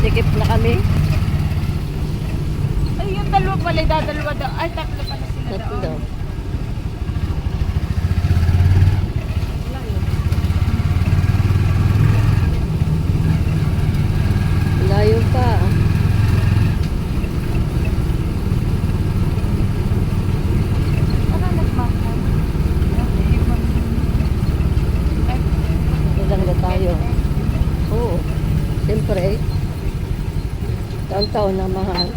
Dumidikip na kami. Ay, yung dalawa pala, dadalawa daw. Ay, tatlo pala sila Tatlo. doon. Layo pa. Ano nagmakon? Ilang na tayo. Oo. Siyempre. Taon-taon na mahal.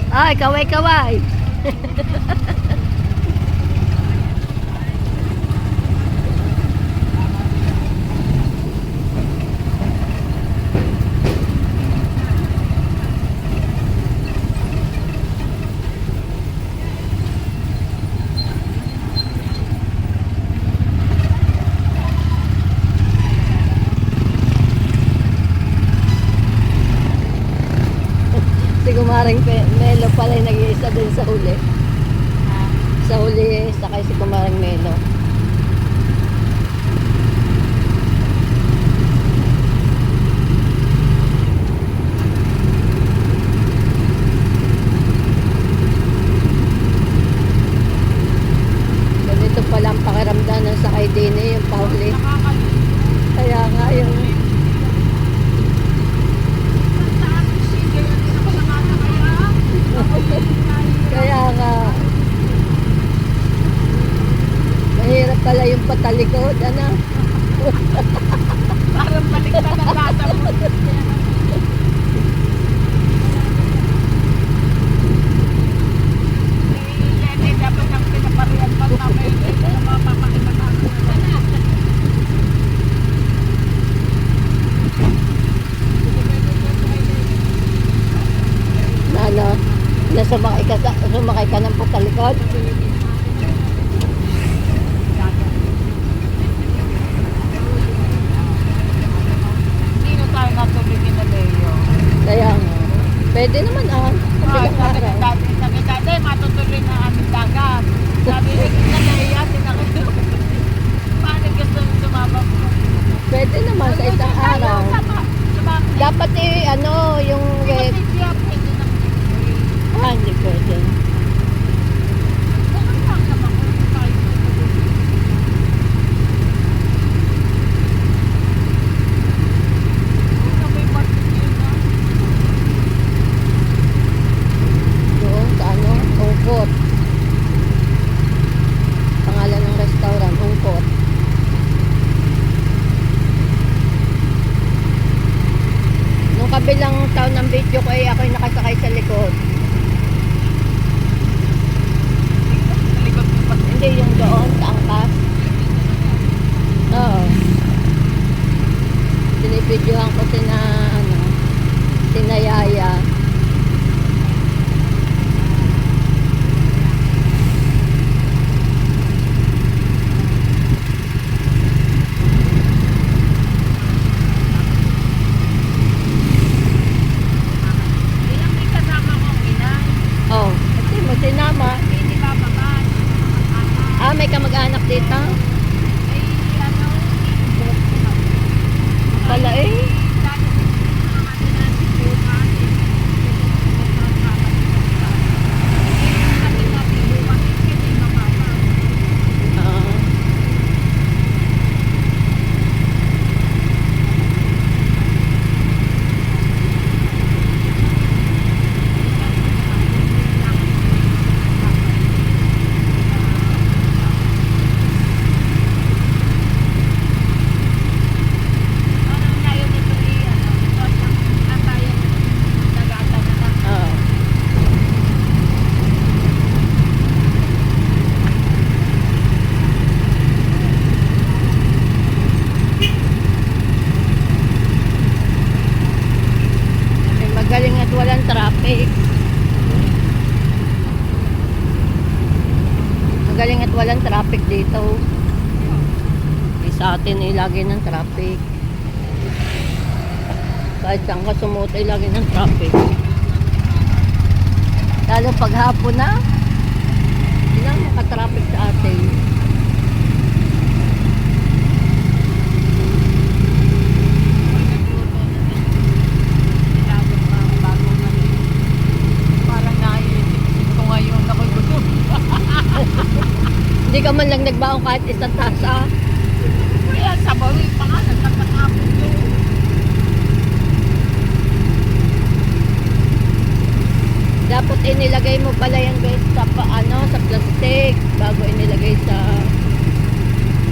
Ay, kaway-kaway. Si Kumaring Melo pala yung nag-iisa dun sa huli. Sa huli, sakay si Kumaring Melo. Ganito pala ang pakiramdam ng sakay din yung pahuli. Kaya nga yung kaya nga mahirap pala yung patalikod, ano? Parang baliktad ang lasa mo. Lene, dapat ang pinaparihan pa namin. Ano mga papakita namin. Na ano, na sumakay ka ng patalikod. Hindi na tayo natuloy ni Leo. Kaya nga, pwede naman kabilang Sabi araw. ni dati, matutuloy na aming dagat. Sabi ni Lea, tinakot. Paano gusto mo sumama mo? Pwede naman sa isang araw. Dapat yung web. Hindi pwede. Doon sa Ungkot. Pangalan ng restaurant, Ungkot. Nung kabilang taon ng video ko ay ako'y nakasakay sa likod. Hindi yung doon sa angkas. Oo. Binibidyohan ko sina Yaya. Oh, kasi mo sinama. May kamag-anak dito. Pala eh. Ah. Ah. Magaling at walang traffic. Magaling at walang traffic dito. Sa atin ay lagi ng traffic. Kahit saan ka sumuot ay lagi ng traffic. Lalo pag hapon na, hindi na makatraffic sa atin. ka man lang nagbaon kahit isang tasa. Kaya sabawi pa nga, nagtatakapon yun. Dapat inilagay mo pala yan guys sa sa plastic bago inilagay sa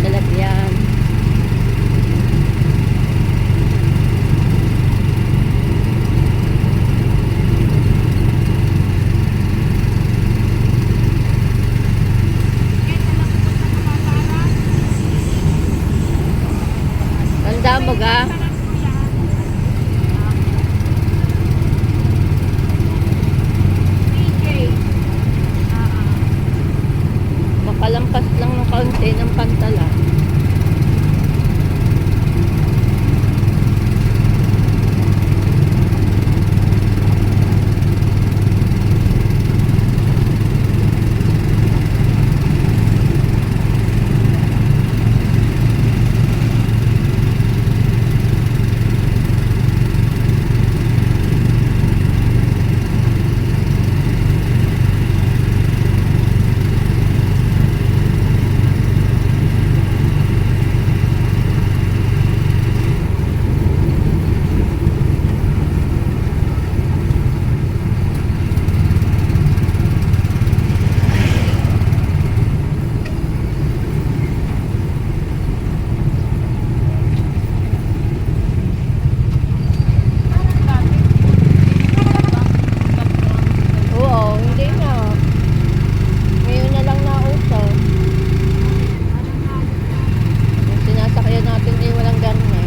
lalagyan. Tanda mo ga? Makalampas lang ng kaunti ng pantalan. Oo, hindi na. Ngayon na lang nauso. Yung sinasakyan natin ay walang garne.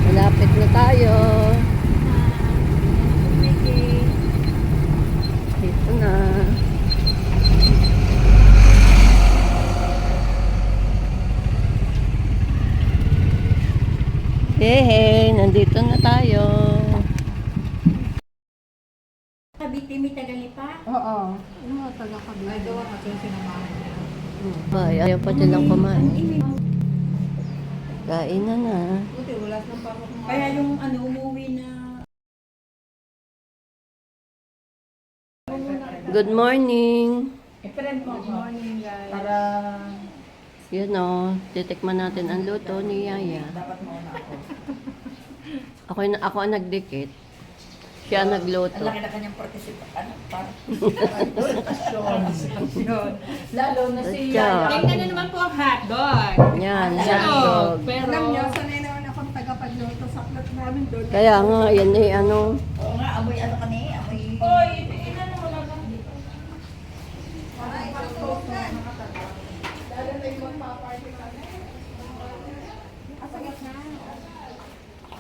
Malapit na tayo. Dito na. Hey, nandito na tayo. Kabitimi Tagalipa? Oo. Yung mga taga-Kabitimi. Ay, gawa ka yung sinamahan niya. Ay, ayaw pa nilang kumain. Kain na na. Buti, wala nang pa kumain. Kaya yung umuwi na... Good morning. Friend mo, good morning guys. Para... Yun o, titikman natin ang luto ni Yaya. Dapat mo na ako. Ako ang nagdikit. Siya ang nagluto. Ang laki na kanyang partisipasyon. Lalo na si Tatya. Tingnan na naman po ang hotdog. Yan, Alam hotdog. Pero, Alam niyo, sanay naman akong tagapagluto sa plot namin doon. Kaya nga, yan eh, ano. Oo nga, amoy ano ka niya, amoy... Oy,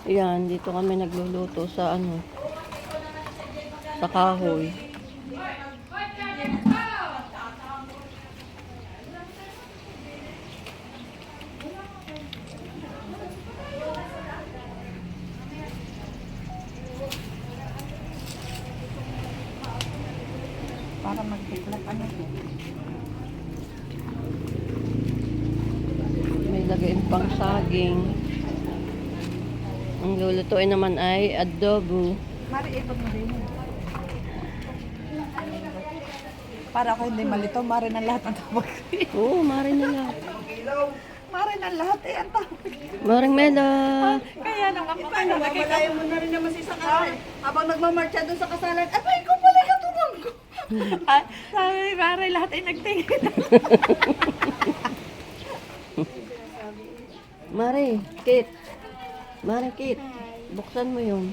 Yan, dito kami nagluluto sa ano, sa kahoy. Para mag-develop ano din. May lagayin pang saging. Ang lulutuin naman ay adobo. Mari, ipag mo din. Para ako hindi malito, mari ng lahat ang tawag. Oo, mari na lang. Mari ng lahat eh, ang tawag. Maring Mela. Kaya nung ako kayo, mamalayo mo na rin naman sa isang araw. Habang nagmamarcha doon sa kasalan, abay ko pala katulong ko. Sabi, mari, lahat ay nagtingin. Mari, Kit. Mari, Kit. Buksan mo yun.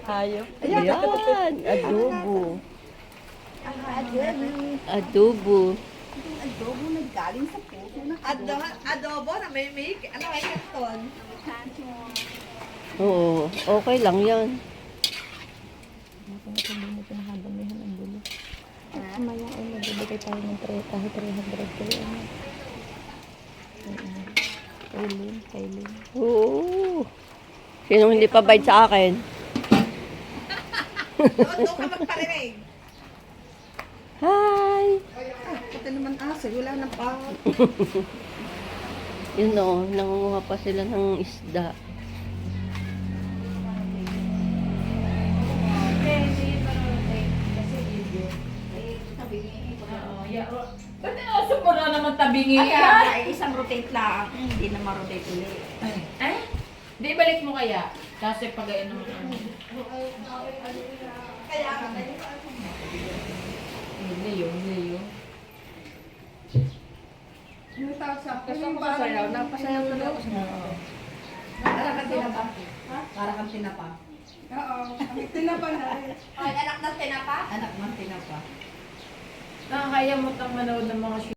Hayop. Ayan, adobo. Adobo. Adobo naggaling sa puso na. Adobo na may make, ano ay karton? Oo, okay lang yan. Maya ay magbibigay tayo ng kahit 300 kayo. Kailin. Oo. Sinong hindi pa bayad sa akin? Doon ka magparinig. Hi! Pati naman aso, wala nang pa. Yun o, nangunguha pa sila ng isda. Ba't aso mo na naman tabingi Ay, isang rotate lang. Hindi na ma-rotate ulit. Eh? Di balik mo kaya? Kasi pag ano Kaya, Leo. yung tawag sa gusto ko sasayaw, napasayaw na ako sa mga. Para kang tinapa. Para kang tinapa. Oo, tinapa na rin. Ay, anak ng tinapa? Anak ng tinapa. Nakakaya mo tang manood ng mga